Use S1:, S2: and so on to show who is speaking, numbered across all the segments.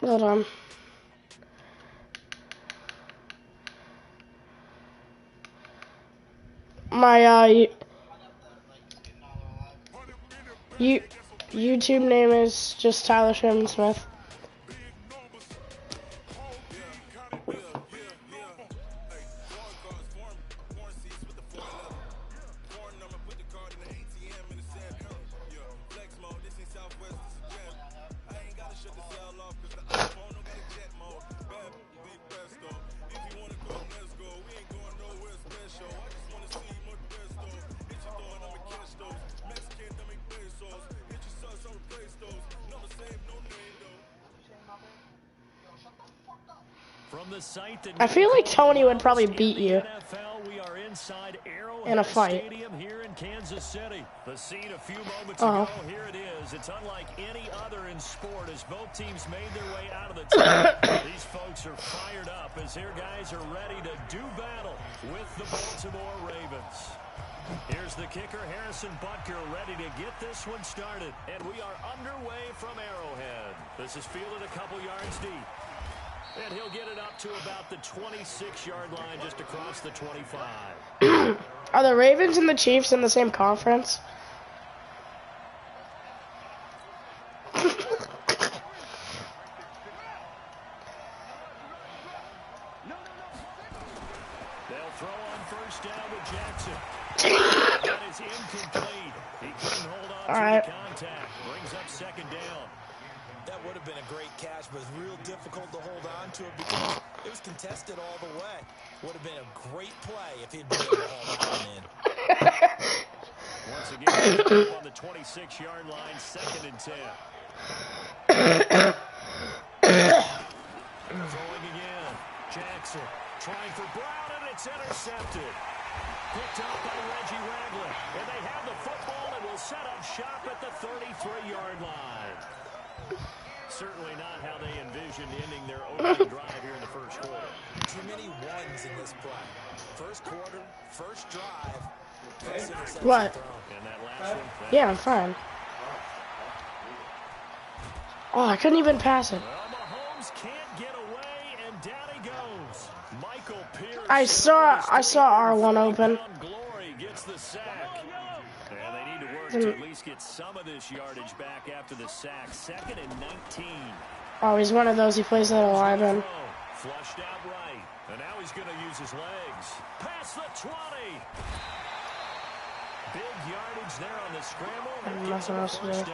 S1: Hold on. My YouTube name is just Tyler Sherman Smith. I feel like Tony would probably beat you in a fight.
S2: Here in Kansas City. The scene a few moments ago. Here it is. It's unlike any other in sport as both teams made their way out of the tunnel. These folks are fired up as their guys are ready to do battle with the Baltimore Ravens. Here's the kicker, Harrison Butker, ready to get this one started. And we are underway from Arrowhead. This is fielded a couple yards deep. And he'll get it up to about the 26-yard line, just across the 25.
S1: Are the Ravens and the Chiefs in the same conference?
S2: They'll throw on first down with Jackson. That is incomplete. He couldn't hold on to the contact. Brings up second down.
S3: That would have been a great catch, but it's real difficult to hold on to it because it was contested all the way. Would have been a great play if he'd been able to hold on in.
S2: Once again, on the 26-yard line, 2nd and 10. Throwing again. Jackson trying for Brown, and it's intercepted. Picked up by Reggie Ragland. And they have the football and will set up shop at the 33-yard line. Certainly not how they envisioned ending their opening drive here in the first quarter.
S3: Too many ones in this play. First quarter, first drive. First interception
S1: what?
S3: Thrown.
S2: And that last one.
S1: Yeah, I'm fine. Oh, I couldn't even pass it.
S2: Well, Mahomes can't get away, and down he goes. Michael Pierce.
S1: I saw R1 open.
S2: Glory gets the sack. And they need to work to at least get some of this yardage back after the sack. 2nd and 19.
S1: Oh, he's one of those. He plays that lineman.
S2: Flushed out right. And now he's going to use his legs. Past the 20. Big yardage there on the scramble.
S1: Nothing else to do.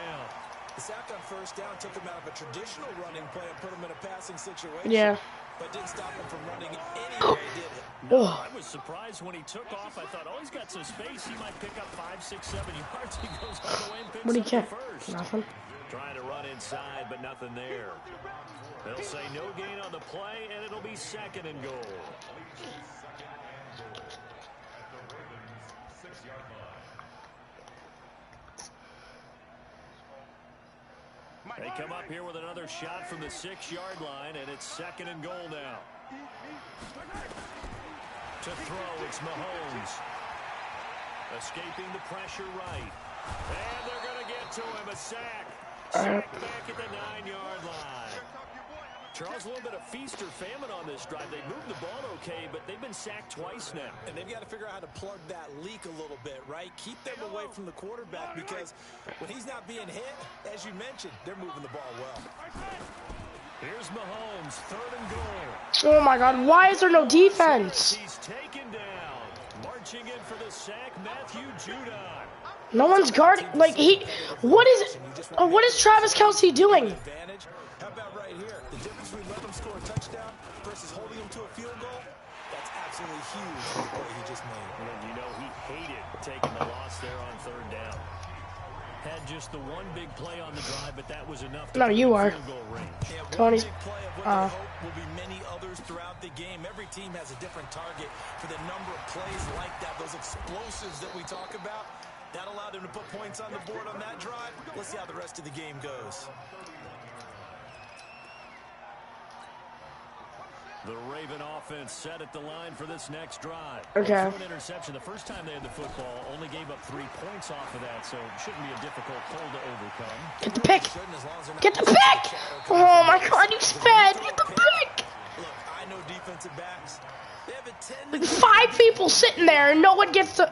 S3: The sack on first down took him out of a traditional running play and put him in a passing situation.
S1: Yeah.
S3: But didn't stop him from running anyway, did it?
S2: No, I was surprised when he took off. I thought, oh, he's got some space. He might pick up 5, 6, 7 yards. He goes all the way and picks
S1: What do you
S2: up
S1: get?
S2: first.
S1: Nothing.
S2: Trying to run inside, but nothing there. They'll say no gain on the play, and it'll be 2nd and goal. They come up here with another shot from the 6-yard line, and it's 2nd and goal now. To throw, it's Mahomes. Escaping the pressure right. And they're going to get to him, a sack. Sack back at the 9-yard line. Charles, a little bit of feast or famine on this drive. They moved the ball okay, but they've been sacked twice now.
S3: And they've got to figure out how to plug that leak a little bit, right? Keep them away from the quarterback because when he's not being hit, as you mentioned, they're moving the ball well.
S2: Here's Mahomes, 3rd and goal.
S1: Oh my God! Why is there no defense?
S2: He's taken down. Marching in for the sack, Matthew Judon.
S1: No one's guarding. Like what is Travis Kelce doing?
S3: How about right here? The difference between letting him score a touchdown versus holding him to a field goal? That's absolutely huge for the play he just made.
S2: And you know he hated taking the loss there on 3rd down. Had just the one big play on the drive, but that was enough to
S1: No, you are.
S2: field goal range.
S3: Yeah,
S1: Tony's.
S3: big play of what they hope will be many others throughout the game. Every team has a different target for the number of plays like that, those explosives that we talk about. That allowed him to put points on the board on that drive. Let's see how the rest of the game goes.
S2: The Raven offense set at the line for this next drive.
S1: Okay.
S2: An interception. The first time they had the football, only gave up 3 points off of that, so it shouldn't be a difficult hole to overcome.
S1: Get the pick. Get the pick. Oh my God, you sped. Get the pick.
S3: Look, I know defensive backs. They have a
S1: Like 5 people sitting there, and no one gets to.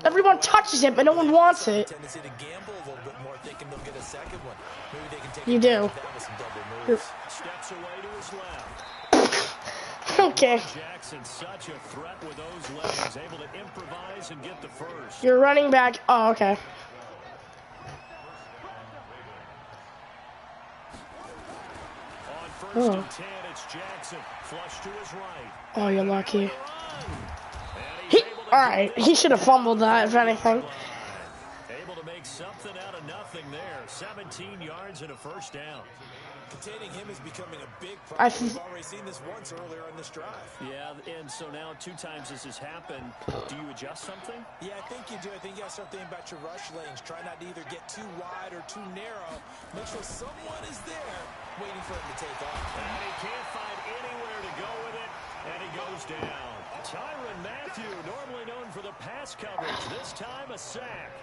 S1: Everyone touches it, but no one wants it.
S3: tendency to gamble a little bit more, thinking they'll get a second one. Maybe they can take
S1: You do.
S3: advantage of that with some double moves.
S2: Steps away to his left.
S1: Okay.
S2: Jackson, such a threat with those legs, able to improvise and get the first.
S1: You're running back. Oh, okay.
S2: On first and 10, it's Jackson. Flush to his right.
S1: Oh, you're lucky.
S2: And he's able to
S1: All right. He should have fumbled that, if anything.
S2: able to make something out of nothing there. 17 yards and a first down.
S3: Containing him is becoming a big
S1: I
S3: problem. We've already seen this once earlier in this drive.
S2: Yeah, and so now 2 times this has happened. Do you adjust something?
S3: Yeah, I think you do. I think you got to start thinking about your rush lanes. Try not to either get too wide or too narrow. Make sure someone is there waiting for him to take off.
S2: And he can't find anywhere to go with it, and he goes down. Tyrann Mathieu, normally known for the pass coverage, this time a sack.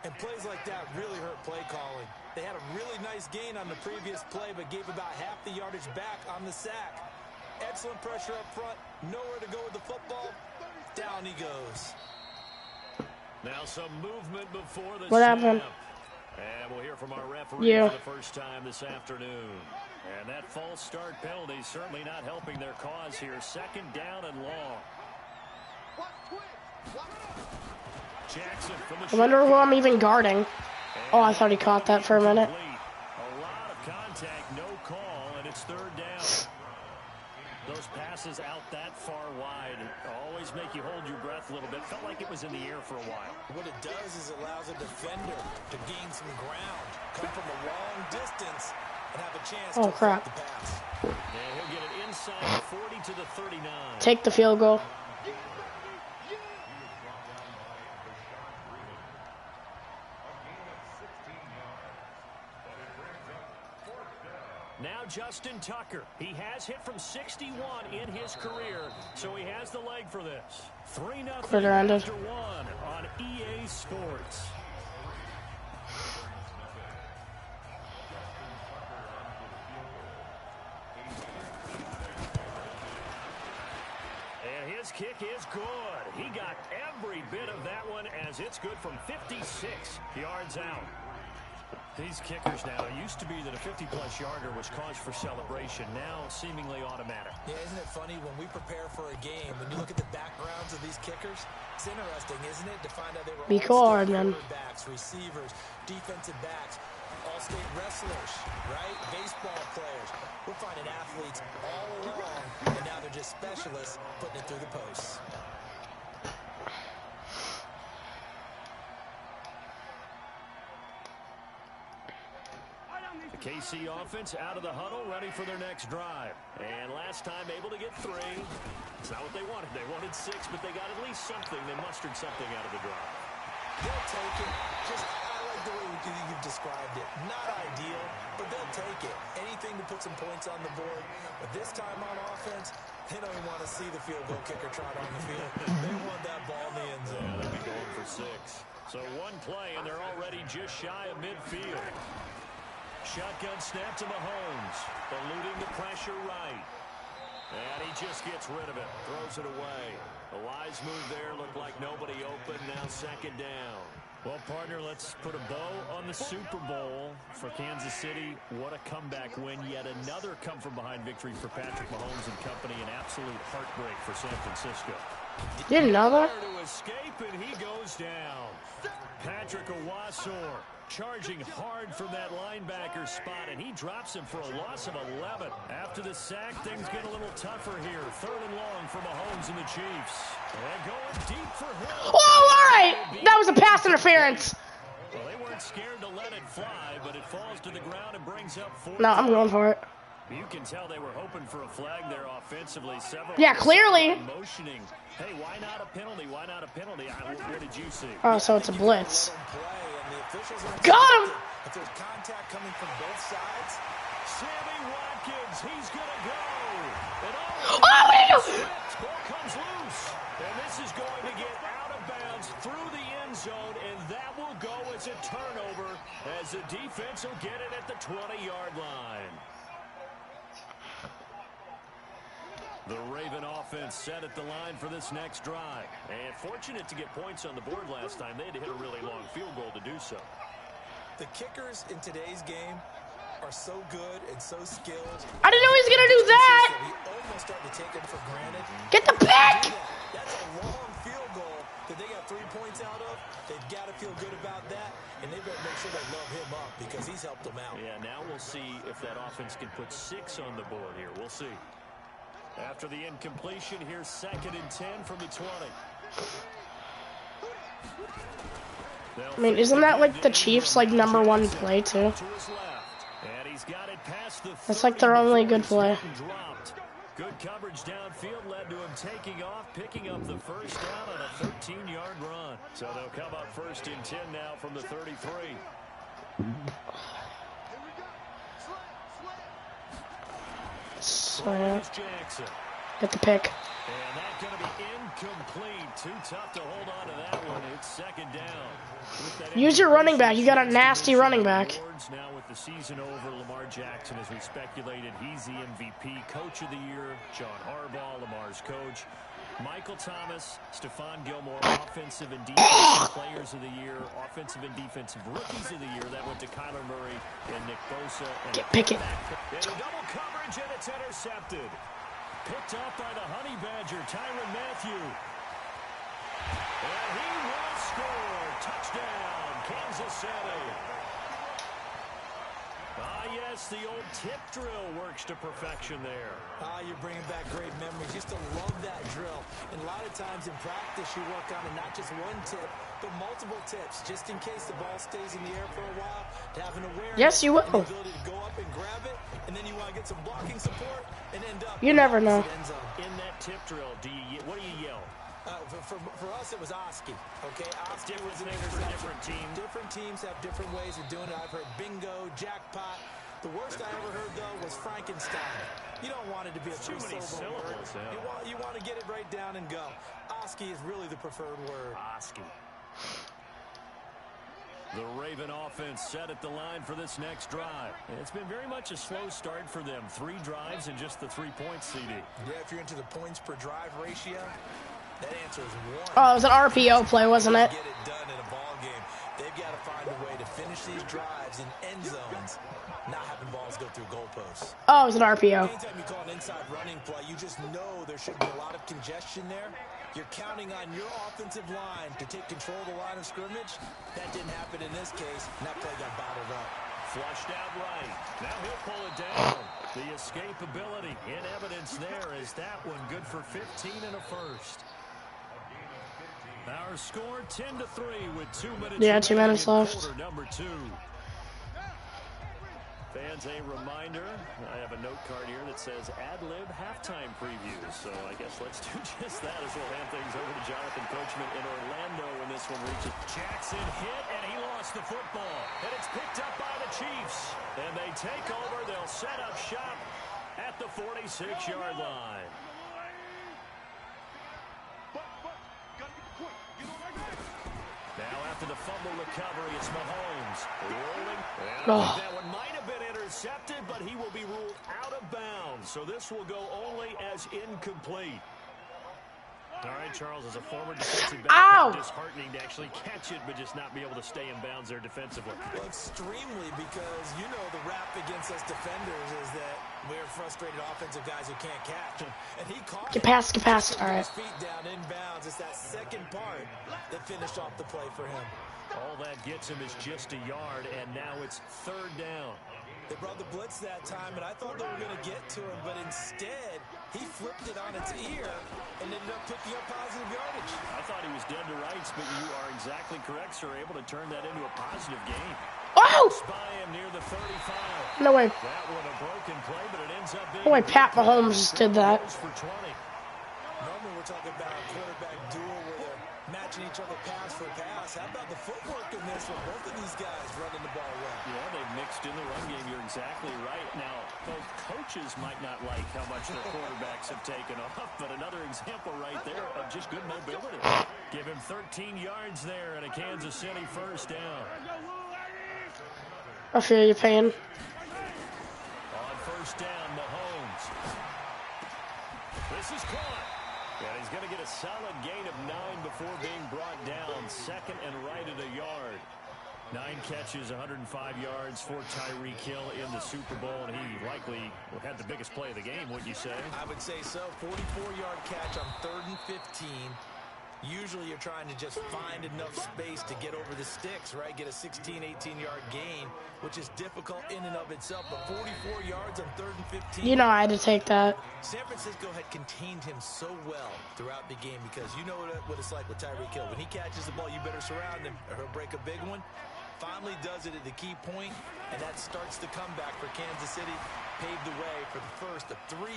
S3: And plays like that really hurt play calling. They had a really nice gain on the previous play, but gave about half the yardage back on the sack. Excellent pressure up front. Nowhere to go with the football. Down he goes.
S2: Now some movement before the
S1: What happened?
S2: And we'll hear from our referee
S1: Yeah.
S2: for the first time this afternoon. And that false start penalty certainly not helping their cause here. 2nd down and long. Jackson from the
S1: I wonder who I'm even guarding. Oh, I thought he caught that for a minute.
S2: A lot of contact, no call, and it's 3rd down. Those passes out that far wide always make you hold your breath a little bit. Felt like it was in the air for a while.
S3: What it does is allows a defender to gain some ground, come from a long distance, and have a chance to
S1: crap.
S3: affect the pass.
S2: And he'll get it inside the 40 to the 39.
S1: Take the field goal.
S2: Now Justin Tucker. He has hit from 61 in his career, so he has the leg for this. 3-0
S1: Quarter ended.
S2: after 1 on EA Sports. And his kick is good. He got every bit of that one as it's good from 56 yards out. These kickers now, it used to be that a 50-plus yarder was cause for celebration. Now, seemingly automatic.
S3: Yeah, isn't it funny when we prepare for a game, when you look at the backgrounds of these kickers, it's interesting, isn't it, to find out they were
S1: Be guard, man.
S3: quarterbacks, receivers, defensive backs, all-state wrestlers, right? Baseball players. We're finding athletes all along, and now they're just specialists putting it through the posts.
S2: The KC offense out of the huddle, ready for their next drive. And last time able to get 3. It's not what they wanted. They wanted 6, but they got at least something. They mustered something out of the drive.
S3: They'll take it. Just, I like the way you've described it. Not ideal, but they'll take it. Anything to put some points on the board. But this time on offense, they don't even want to see the field goal kicker trot on the field. They want that ball in the end zone.
S2: Yeah, they'll be going for 6. So 1 play, and they're already just shy of midfield. Shotgun snap to Mahomes, eluding the pressure right. And he just gets rid of it, throws it away. A wise move there, looked like nobody open, now 2nd down. Well, partner, let's put a bow on the Super Bowl for Kansas City. What a comeback win, yet another come-from-behind victory for Patrick Mahomes and company, an absolute heartbreak for San Francisco.
S1: Didn't know that.
S2: To escape, and he goes down. Patrick Owasor charging hard from that linebacker spot, and he drops him for a loss of 11. After the sack, things get a little tougher here. 3rd and long for Mahomes and the Chiefs. And going deep for Hill.
S1: Oh, all right. That was a pass interference.
S2: Well, they weren't scared to let it fly, but it falls to the ground and brings up 4.
S1: No, I'm going for it.
S2: You can tell they were hoping for a flag there offensively. Several
S1: Yeah, clearly.
S2: motioning. Hey, why not a penalty? Why not a penalty? What did you see?
S1: Oh, so it's a blitz.
S3: Got
S1: Got him.
S3: If there's contact coming from both sides,
S2: Sammy Watkins He's going to go. And
S1: Oh, what are you?
S2: ball comes loose. And this is going to get out of bounds through the end zone, and that will go as a turnover as the defense will get it at the 20-yard line. The Raven offense set at the line for this next drive. And fortunate to get points on the board last time. They had to hit a really long field goal to do so.
S3: The kickers in today's game are so good and so skilled.
S1: I didn't know he was going to do that.
S3: We almost start to take them for granted.
S1: Get the pick.
S3: That's a long field goal that they got 3 points out of. They've got to feel good about that, and they better make sure they love him up because he's helped them out.
S2: Yeah, now we'll see if that offense can put 6 on the board here. We'll see. After the incompletion, here's 2nd and 10 from the 20.
S1: I mean, isn't that like the Chiefs' like #1 play too? That's like their only good play.
S2: Good coverage downfield led to him taking off, picking up the first down on a 13-yard run. So they'll come up 1st and 10 now from the 33.
S1: So, get the pick.
S2: And that's going to be incomplete. Too tough to hold on to that one. It's 2nd down.
S1: Use your running back. You got a nasty running back.
S2: Now with the season over, Lamar Jackson, as we speculated, he's the MVP, Coach of the Year. John Harbaugh, Lamar's coach. Michael Thomas, Stephon Gilmore, Offensive and Defensive Players of the Year, Offensive and Defensive Rookies of the Year. That went to Kyler Murray and Nick Bosa. And
S1: get Pickett.
S2: And a double coverage, and it's intercepted. Picked up by the Honey Badger, Tyrann Mathieu. And he will score. Touchdown, Kansas City. Ah, yes, the old tip drill works to perfection there.
S3: Ah, you're bringing back great memories. Used to love that drill. And a lot of times in practice, you work on it, not just one tip, but multiple tips, just in case the ball stays in the air for a while, to have an awareness.
S1: Yes, you will.
S3: And the ability to go up and grab it, and then you want to get some blocking support and end up.
S1: You never know.
S2: In that tip drill, what do you yell?
S3: For us, it was Oski. Okay, Oski was an
S2: for different teams.
S3: Different teams have different ways of doing it. I've heard bingo, jackpot. The worst I ever heard, though, was Frankenstein. You don't want it to be a
S2: too many syllables.
S3: Yeah. You want to get it right down and go. Oski is really the preferred word.
S2: Oski. The Raven offense set at the line for this next drive. It's been very much a slow start for them. 3 drives and just the 3 points, CD.
S3: Yeah, if you're into the points per drive ratio, that answer is 1.
S1: Oh, it was an RPO play, wasn't it?
S3: Get it done in a ball game. They've got to find a way to finish these drives in end zones, not having balls go through goalposts.
S1: Oh, it was an RPO.
S3: Anytime you call an inside running play, you just know there should be a lot of congestion there. You're counting on your offensive line to take control of the line of scrimmage. That didn't happen in this case, and that play got bottled up.
S2: Flushed out right. Now he'll pull it down. The escapability in evidence there is that one good for 15 and a first. Our score 10-3 with 2 minutes.
S1: Yeah, 2 minutes left.
S2: Quarter number 2. Fans, a reminder, I have a note card here that says ad-lib halftime preview. So I guess let's do just that as we'll hand things over to Jonathan Coachman in Orlando when this one reaches. Jackson hit, and he lost the football. And it's picked up by the Chiefs. And they take over. They'll set up shop at the 46-yard line. Now after the fumble recovery, it's Mahomes rolling. And that one might have been intercepted, but he will be ruled out of bounds. So this will go only as incomplete. All right, Charles, as a former defensive back, disheartening to actually catch it, but just not be able to stay in bounds there defensively.
S3: Well, extremely, because you know the rap against us defenders is that we're frustrated offensive guys who can't catch. And he caught
S1: Get past. All right.
S3: his feet down in bounds. It's that second part that finished off the play for him.
S2: All that gets him is just a yard, and now it's 3rd down.
S3: They brought the blitz that time, and I thought they were going to get to him, but instead, he flipped it on its ear and ended up picking up positive yardage.
S2: I thought he was dead to rights, but you are exactly correct, sir. Able to turn that into a positive gain.
S1: Oh!
S2: By him near the 35.
S1: No way.
S2: That one a broken play, but it ends up being
S1: No way Pat Mahomes did that.
S2: For 20.
S3: Normally, we're talking about a quarterback duel where they're matching each other pass for pass. How about the footwork in this with both of these guys running the ball well?
S2: Yeah, they've mixed in the run game. You're exactly right. Now, both coaches might not like how much their quarterbacks have taken off, but another example right there of just good mobility. Give him 13 yards there and a Kansas City first down.
S1: I feel your pain.
S2: On first down, Mahomes. This is caught. And he's going to get a solid gain of 9 before being brought down. Second and right at a yard. 9 catches, 105 yards for Tyreek Hill in the Super Bowl, and he likely had the biggest play of the game, wouldn't you say?
S3: I would say so. 44-yard catch on 3rd and 15. Usually you're trying to just find enough space to get over the sticks, right? Get a 16, 18-yard gain, which is difficult in and of itself. But 44 yards on 3rd and 15.
S1: You know I had to take that.
S3: San Francisco had contained him so well throughout the game because you know what it's like with Tyreek Hill. When he catches the ball, you better surround him or he'll break a big one. Finally does it at the key point, and that starts the comeback for Kansas City. Paved the way for the first of 3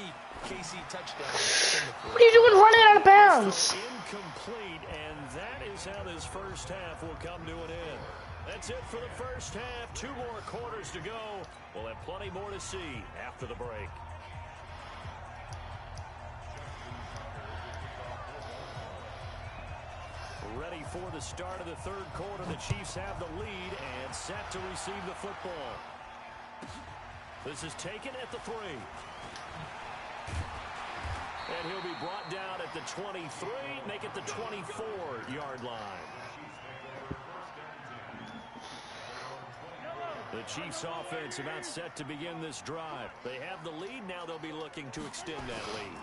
S3: KC touchdowns in the
S1: What are you doing running out of bounds?
S2: Incomplete, and that is how this first half will come to an end. That's it for the first half. 2 more quarters to go. We'll have plenty more to see after the break. Ready for the start of the 3rd quarter. The Chiefs have the lead and set to receive the football. This is taken at the 3. And he'll be brought down at the 23, make it the 24-yard line. The Chiefs offense about set to begin this drive. They have the lead. Now they'll be looking to extend that lead.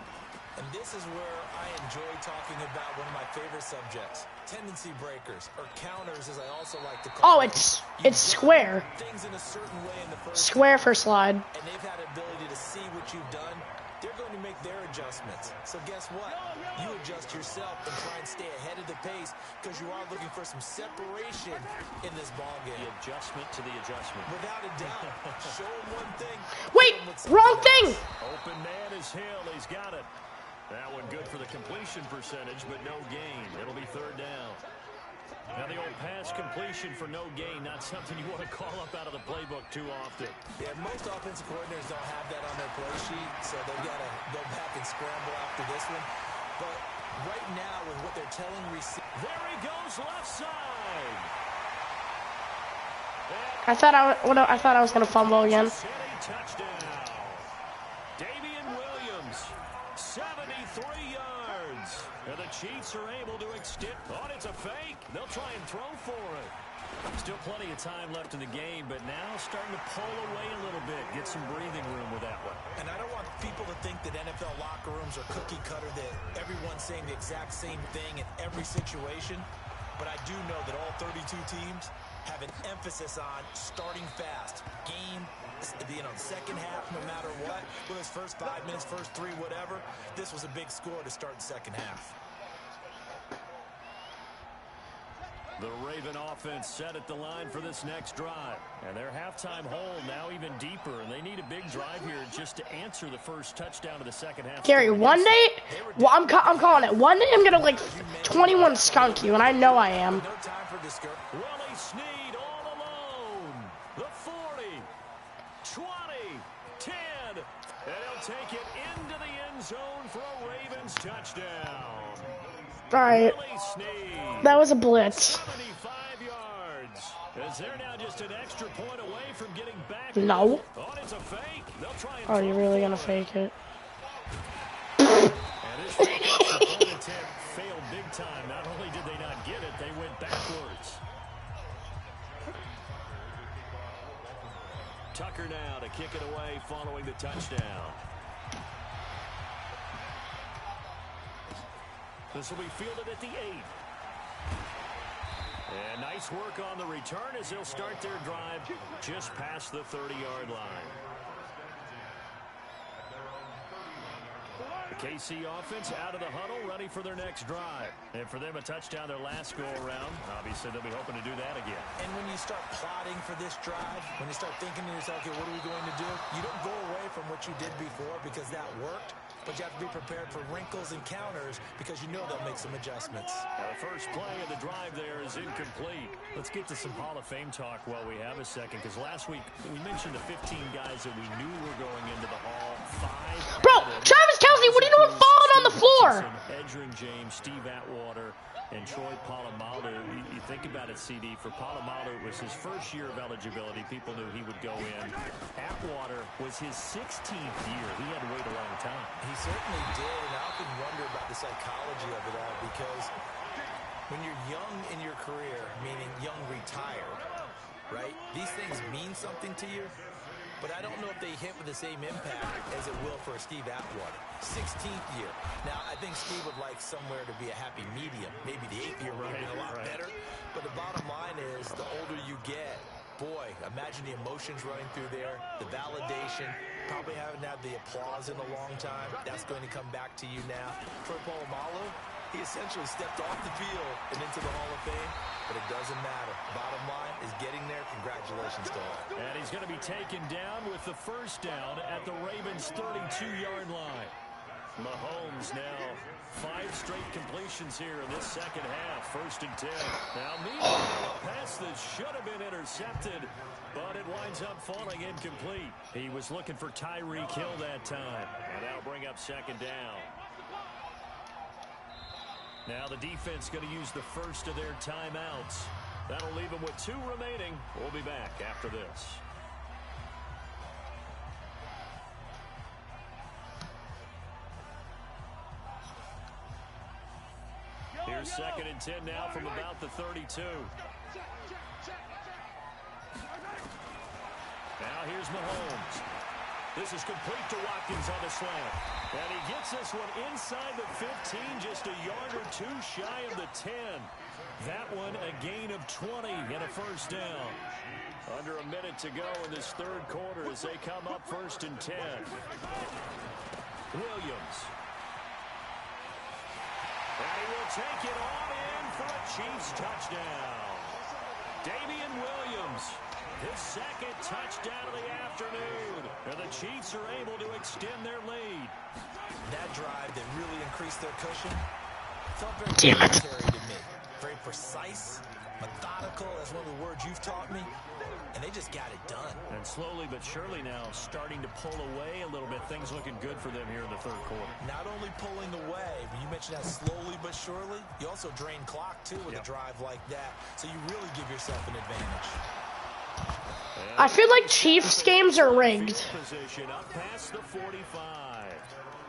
S3: And this is where I enjoy talking about one of my favorite subjects, tendency breakers, or counters, as I also like to call them.
S1: It's square.
S3: Things in a certain way in the first
S1: Square for slide.
S3: and they've had ability to see what you've done. They're going to make their adjustments. So guess what? You adjust yourself and try and stay ahead of the pace because you are looking for some separation in this ball game.
S2: The adjustment to the adjustment.
S3: Without a doubt. Show them one thing.
S1: Wait, wrong thing.
S2: Open man is Hill. He's got it. That one good for the completion percentage, but no gain. It'll be 3rd down. Now the old pass completion for no gain, not something you want to call up out of the playbook too often.
S3: Yeah, most offensive coordinators don't have that on their play sheet, so they've got to go back and scramble after this one. But right now, with what they're telling receivers,
S2: There he goes, left side.
S1: I thought I was gonna fumble again.
S2: City touchdown. Damian Williams, 73 yards. And the Chiefs are able to extend. Oh, it's a fake. They'll try and throw for it. Still plenty of time left in the game, but now starting to pull away a little bit. Get some breathing room with that one.
S3: and I don't want people to think that NFL locker rooms are cookie cutter, that everyone's saying the exact same thing in every situation. But I do know that all 32 teams have an emphasis on starting fast. Game, second half, no matter what. Whether it's first 5 minutes, first 3, whatever. This was a big score to start the second half.
S2: The Raven offense set at the line for this next drive. And their halftime hole now even deeper. And they need a big drive here just to answer the first touchdown of the second half.
S1: Gary, one day, well, I'm calling it. One day I'm gonna like 21 skunk you, and I know I am.
S3: No time for discouragement.
S2: Willie Snead all alone. The 40, 20, 10. And he'll take it into the end zone for a Ravens touchdown.
S1: All right,
S2: Willie Snead.
S1: that was a blitz.
S2: 75 yards. As they're now just an extra point away from getting back.
S1: No.
S2: Oh, it's a fake. They'll try and
S1: Oh, you
S2: throw
S1: really
S2: for
S1: gonna
S2: it.
S1: fake it?
S2: And this point attempt failed big time. Not only did they not get it, they went backwards. Tucker now to kick it away following the touchdown. This will be fielded at the 8. And nice work on the return as they'll start their drive just past the 30-yard line. The KC offense out of the huddle, ready for their next drive. And for them, a touchdown their last go-around. Obviously, they'll be hoping to do that again.
S3: And when you start plotting for this drive, when you start thinking to yourself, okay, what are we going to do? You don't go away from what you did before because that worked. But you have to be prepared for wrinkles and counters because you know they'll make some adjustments.
S2: The first play of the drive there is incomplete. Let's get to some Hall of Fame talk while we have a second, because last week we mentioned the 15 guys that we knew were going into the Hall. veteran James, Steve Atwater, and Troy Polamalu. You think about it, CD. For Polamalu, it was his first year of eligibility. People knew he would go in. Atwater was his 16th year. He had to wait a long time.
S3: He certainly did, and I often wonder about the psychology of it all, because when you're young in your career, meaning young retired, right, these things mean something to you. But I don't know if they hit with the same impact as it will for Steve Atwater. 16th year. Now, I think Steve would like somewhere to be a happy medium. Maybe the 8th year would have been a lot better. But the bottom line is, the older you get, boy, imagine the emotions running through there, the validation, probably haven't had the applause in a long time. That's going to come back to you now. Troy Polamalu, he essentially stepped off the field and into the Hall of Fame, but it doesn't matter. Bottom line is getting there. Congratulations to all.
S2: And he's going to be taken down with the first down at the Ravens' 32-yard line. Mahomes now 5 straight completions here in this second half. 1st and 10. Now, meanwhile, a pass that should have been intercepted, but it winds up falling incomplete. He was looking for Tyreek Hill that time, and that'll bring up 2nd down. Now the defense going to use the first of their timeouts. That'll leave them with 2 remaining. We'll be back after this. Here's 2nd and 10 now from about the 32. Now here's Mahomes. This is complete to Watkins on the slant. And he gets this one inside the 15, just a yard or 2 shy of the 10. That one a gain of 20 and a 1st down. Under a minute to go in this 3rd quarter as they come up 1st and 10. Williams. And he will take it on in for a Chiefs touchdown. Damian Williams. His 2nd touchdown of the afternoon. And the Chiefs are able to extend their lead.
S3: That drive that really increased their cushion felt very military to me. Very precise, methodical. That's one of the words you've taught me. And they just got it done.
S2: And slowly but surely now starting to pull away a little bit. Things looking good for them here in the 3rd quarter.
S3: Not only pulling away, you mentioned that slowly but surely. You also drain clock, too, with a drive like that. So you really give yourself an advantage.
S1: I feel like Chiefs games are rigged.
S2: Position up past the 45.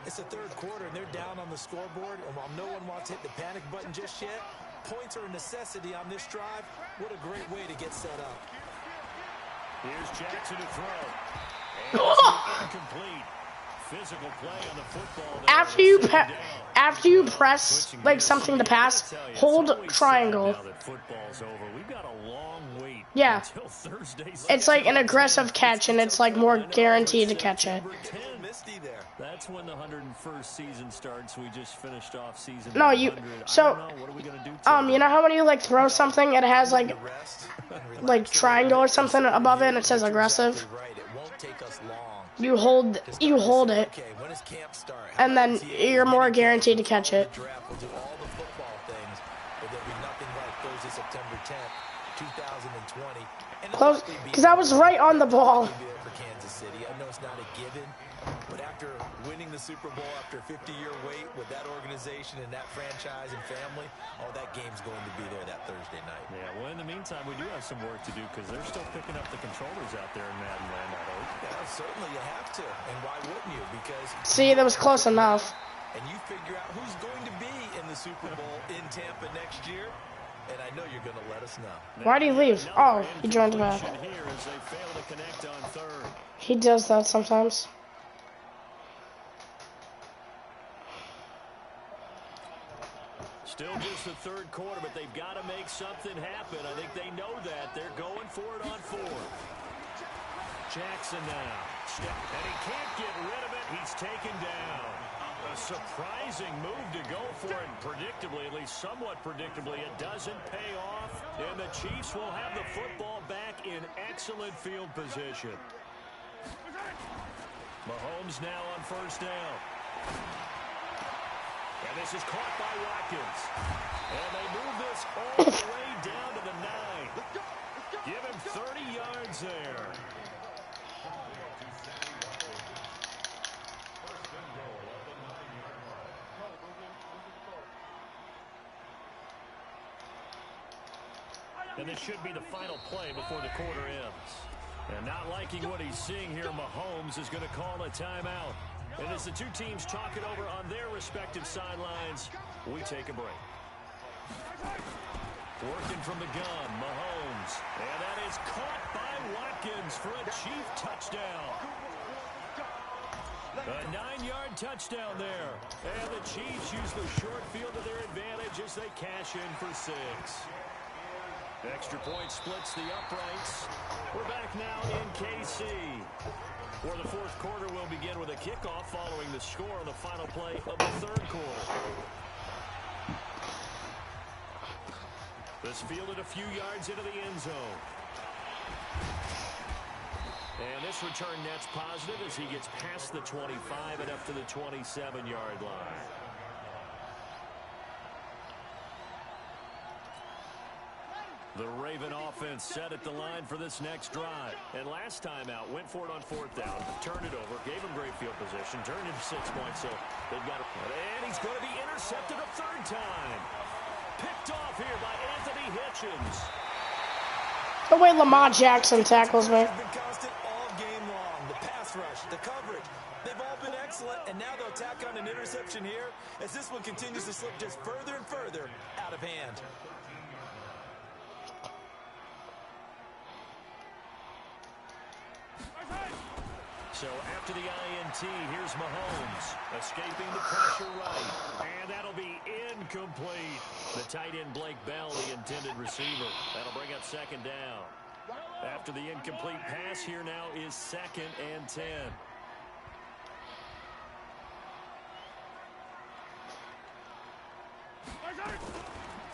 S3: It's the 3rd quarter, and they're down on the scoreboard. And while no one wants to hit the panic button just yet, points are a necessity on this drive. What a great way to get set up.
S2: Here's Jackson to throw. And it's incomplete. Physical play on the football.
S1: After you press like something to pass, hold triangle.
S2: Now that football's over, we've got a long wait.
S1: Yeah.
S2: Until Thursday.
S1: It's like an aggressive catch, and it's like more guaranteed to catch it.
S2: That's when the 101st season starts. We just finished off season.
S1: No,
S2: 100.
S1: so
S2: what are we gonna do
S1: you know how when you like throw something, it has like triangle or something above it, and it says aggressive. You hold it, and then you're more guaranteed to catch it. Close, because I was right on the ball.
S3: But after winning the Super Bowl after a 50-year wait with that organization and that franchise and family, that game's going to be there that Thursday night.
S2: Yeah, well, in the meantime, we do have some work to do because they're still picking up the controllers out there in Madden land, I hope.
S3: Yeah, certainly you have to. And why wouldn't you? Because...
S1: See, that was close enough.
S3: And you figure out who's going to be in the Super Bowl in Tampa next year. And I know you're going to let us know.
S1: Why did he leave? Oh, he joined back. He does that sometimes.
S2: Still just the 3rd quarter, but they've got to make something happen. I think they know that. They're going for it on 4. Jackson now. And he can't get rid of it. He's taken down. A surprising move to go for it. Predictably, at least somewhat predictably, it doesn't pay off. And the Chiefs will have the football back in excellent field position. Mahomes now on 1st down. And this is caught by Watkins. And they move this all the way down to the 9. Give him 30 yards there. And this should be the final play before the quarter ends. And not liking what he's seeing here, Mahomes is going to call a timeout. And as the two teams talk it over on their respective sidelines, we take a break. Working from the gun, Mahomes. And that is caught by Watkins for a Chief touchdown. A 9-yard touchdown there. And the Chiefs use the short field to their advantage as they cash in for 6. Extra point splits the uprights. We're back now in KC. For the fourth quarter, we'll begin with a kickoff following the score on the final play of the third quarter. This fielded a few yards into the end zone. And this return net's positive as he gets past the 25 and up to the 27-yard line. The Raven offense set at the line for this next drive. And last time out, went for it on 4th down, turned it over, gave him great field position, turned into 6 points, so they've got it. And he's going to be intercepted a 3rd time. Picked off here by Anthony Hitchens.
S1: The way Lamar Jackson tackles me.
S3: Been constant all game long. The pass rush, the coverage, they've all been excellent, and now they'll tack on an interception here as this one continues to slip just further and further out of hand.
S2: So after the INT, here's Mahomes escaping the pressure right. And that'll be incomplete. The tight end Blake Bell, the intended receiver. That'll bring up 2nd down. After the incomplete pass, here now is 2nd and 10.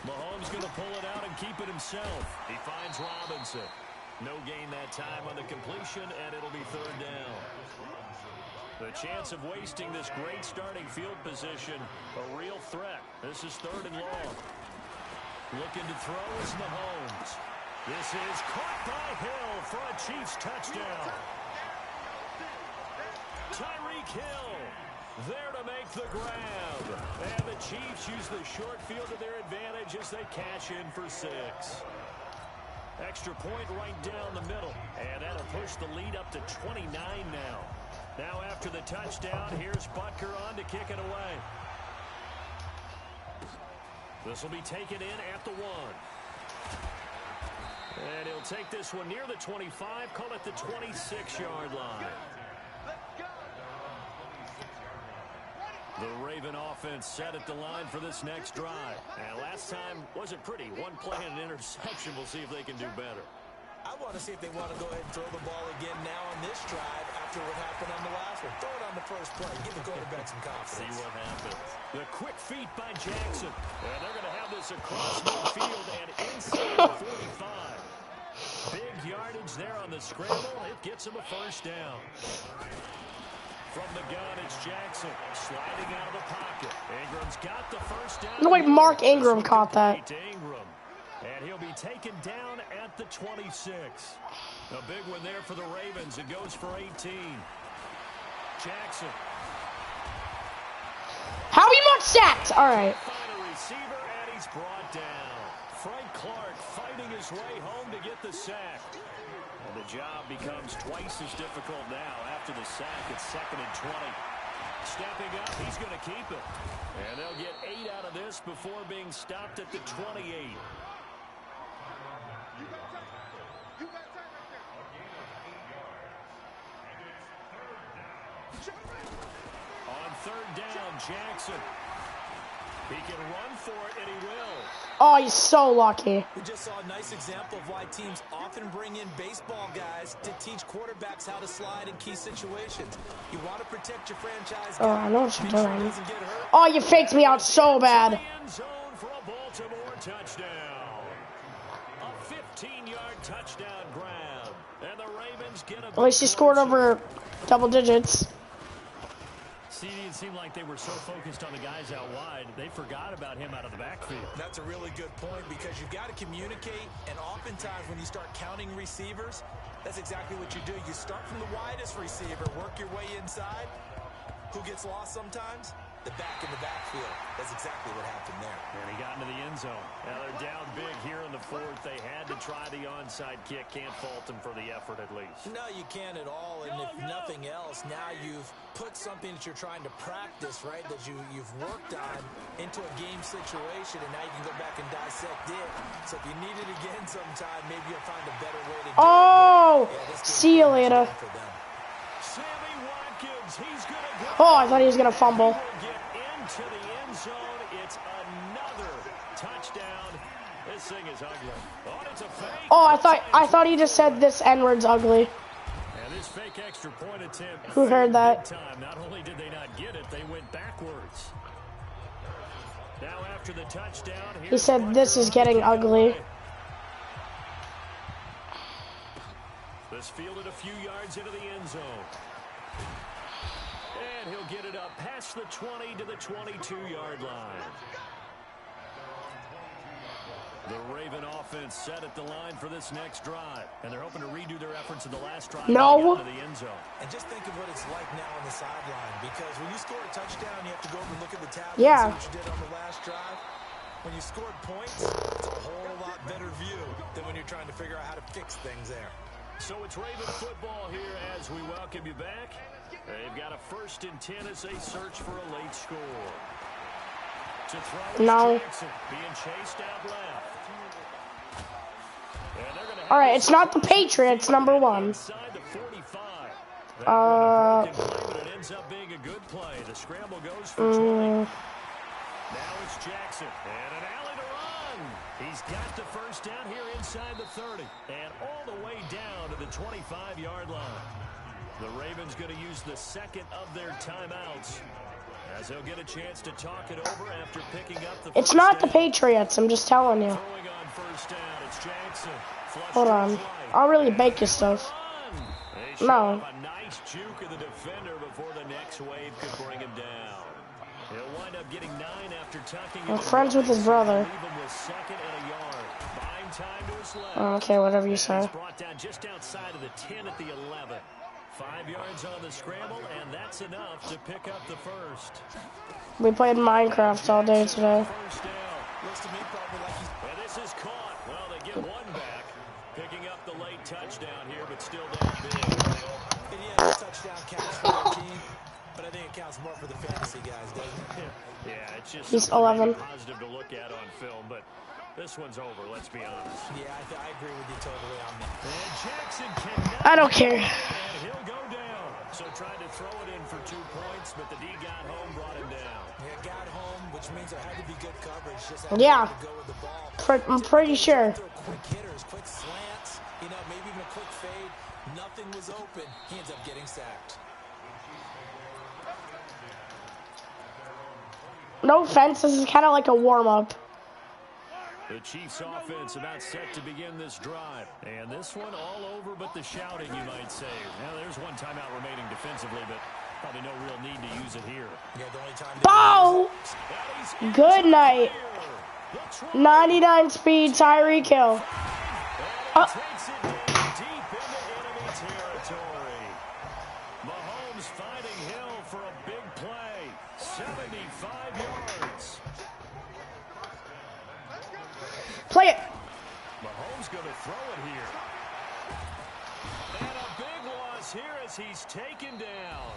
S2: Mahomes going to pull it out and keep it himself. He finds Robinson. No gain that time on the completion, and it'll be 3rd down. The chance of wasting this great starting field position, a real threat. This is 3rd and long. Looking to throw is Mahomes. This is caught by Hill for a Chiefs touchdown. Tyreek Hill there to make the grab. And the Chiefs use the short field to their advantage as they cash in for 6. Extra point right down the middle. And that'll push the lead up to 29 now. Now after the touchdown, here's Butker on to kick it away. This will be taken in at the 1. And he'll take this one near the 25, call it the 26-yard line. The Raven offense set at the line for this next drive. And last time wasn't pretty. 1 play and an interception. We'll see if they can do better.
S3: I want to see if they want to go ahead and throw the ball again now on this drive after what happened on the last one. Throw it on the first play. Give the quarterback some confidence.
S2: See what happens. The quick feet by Jackson. And they're going to have this across midfield and inside the 45. Big yardage there on the scramble. It gets him a 1st down. From the gun, it's Jackson sliding out of the pocket. Ingram's got the 1st down.
S1: No, wait, Mark Ingram caught that.
S2: Ingram. And he'll be taken down at the 26. A big one there for the Ravens. It goes for 18. Jackson.
S1: How you not sacked? All right.
S2: Final receiver, and he's brought down. Frank Clark fighting his way home to get the sack. And the job becomes twice as difficult now after the sack. It's 2nd and 20. Stepping up, he's going to keep it. And they'll get 8 out of this before being stopped at the 28. On 3rd down, Jackson. He can run for it, and he will.
S1: Oh, he's so lucky.
S3: We just saw a nice example of why teams often bring in baseball guys to teach quarterbacks how to slide in key situations. You want to protect your franchise guy.
S1: Oh, I know what you're doing. Oh, you faked me out so bad.
S2: End zone for a Baltimore touchdown. A 15-yard touchdown grab. And the Ravens get a...
S1: At least he scored over double digits.
S2: See, it seemed like they were so focused on the guys out wide, they forgot about him out of the backfield.
S3: That's a really good point because you've got to communicate, and oftentimes when you start counting receivers, that's exactly what you do. You start from the widest receiver, work your way inside. Who gets lost sometimes? the back in the backfield. That's exactly what happened there.
S2: And he got into the end zone. Now they're down big here in the fourth. They had to try the onside kick. Can't fault them for the effort at least.
S3: No, you can't at all. And if nothing else, now you've put something that you're trying to practice, right, that you've worked on into a game situation, and now you can go back and dissect it. So if you need it again sometime, maybe you'll find a better way to do it.
S1: Oh, see you later.
S2: Sammy Watkins, he's gonna go.
S1: Oh, I thought he was gonna fumble.
S2: Get into the end zone. It's another touchdown. This thing is ugly. Oh, it's a fake.
S1: Oh, I thought he just said this N-word's ugly.
S2: And this fake extra point attempt.
S1: Who heard that?
S2: Time. Not only did they not get it, they went backwards. Now after the touchdown,
S1: he said this is getting ugly.
S2: This fielded a few yards into the end zone. And he'll get it up past the 20 to the 22-yard line. The Raven offense set at the line for this next drive. And they're hoping to redo their efforts in the last drive.
S1: No.
S2: Into the end zone.
S3: And just think of what it's like now on the sideline. Because when you score a touchdown, you have to go over and look at the tablet
S1: yeah.
S3: and see what you did on the last drive. When you scored points, it's a whole lot better view than when you're trying to figure out how to fix things there.
S2: So it's Raven football here as we welcome you back. They've got a 1st and 10 as they search for a late score. To throw
S1: no.
S2: Jackson, being chased out left.
S1: All right, it's not the Patriots, number 1.
S2: Inside the 45. But it ends up being a good play. The scramble goes for 20. Now it's Jackson and an alley to run. He's got the first down here inside the 30 and all the way down to the 25-yard line. The Ravens going to use the second of their timeouts as they'll get a chance to talk it over after picking up the
S1: It's not the Patriots, I'm just telling you.
S2: Throwing on first down, it's Jackson.
S1: Hold on. I'll really bake your stuff. No.
S2: A nice juke of the defender before the next wave could bring him down. He'll wind up getting 9 after tucking
S1: I'm friends with his brother. Okay, whatever you say.
S2: Brought down just outside of the 10 at the 11. 5 yards on the scramble, and that's enough to pick up the first.
S1: We played Minecraft all day today.
S2: First down. Looks to me probably like and this is caught. Well, they get one back. Picking up the late touchdown here, but still down big.
S3: And yeah, the touchdown counts for their team, but I think it counts more for the fantasy guys, doesn't it?
S2: Yeah, it's just
S1: he's 11.
S2: Positive to look at on film, but this one's over, let's be honest.
S3: Yeah, I agree with you totally on that.
S2: And Jackson cannot.
S1: I don't care.
S2: And he'll go down. So tried to throw it in for 2 points, but the D got home, brought him down.
S3: Yeah, got home, which means there had to be good coverage. Just
S1: yeah.
S3: to go with the ball.
S1: I'm pretty sure.
S3: Quick hitters, quick slants, maybe even a quick fade. Nothing was open. He ends up getting sacked.
S1: No offense, this is kind of like a warm-up.
S2: The Chiefs offense about set to begin this drive. And this one all over but the shouting, you might say. Now there's one timeout remaining defensively, but probably no real need to use it here.
S3: Yeah, the only time
S1: Bow! Good night. 99 speed, Tyreek Hill.
S2: Takes it down deep into enemy territory. Mahomes finding Hill for a big play. 75 yards.
S1: Play it.
S2: Mahomes going to throw it here. And a big loss here as he's taken down.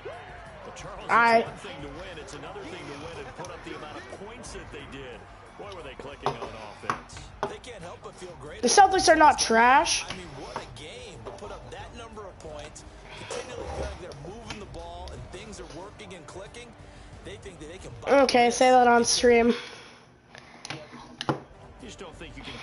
S2: Well, Charles, it's one thing to win. It's another thing to win and put up the amount of points that they did. Boy, were they clicking on offense.
S3: They can't help but feel great.
S1: The Celtics are not trash.
S3: I mean, what a game to put up that number of points. Continually feel like they're moving the ball and things are working and clicking. They think that they can.
S1: Okay, say that on stream.
S2: You just don't think you can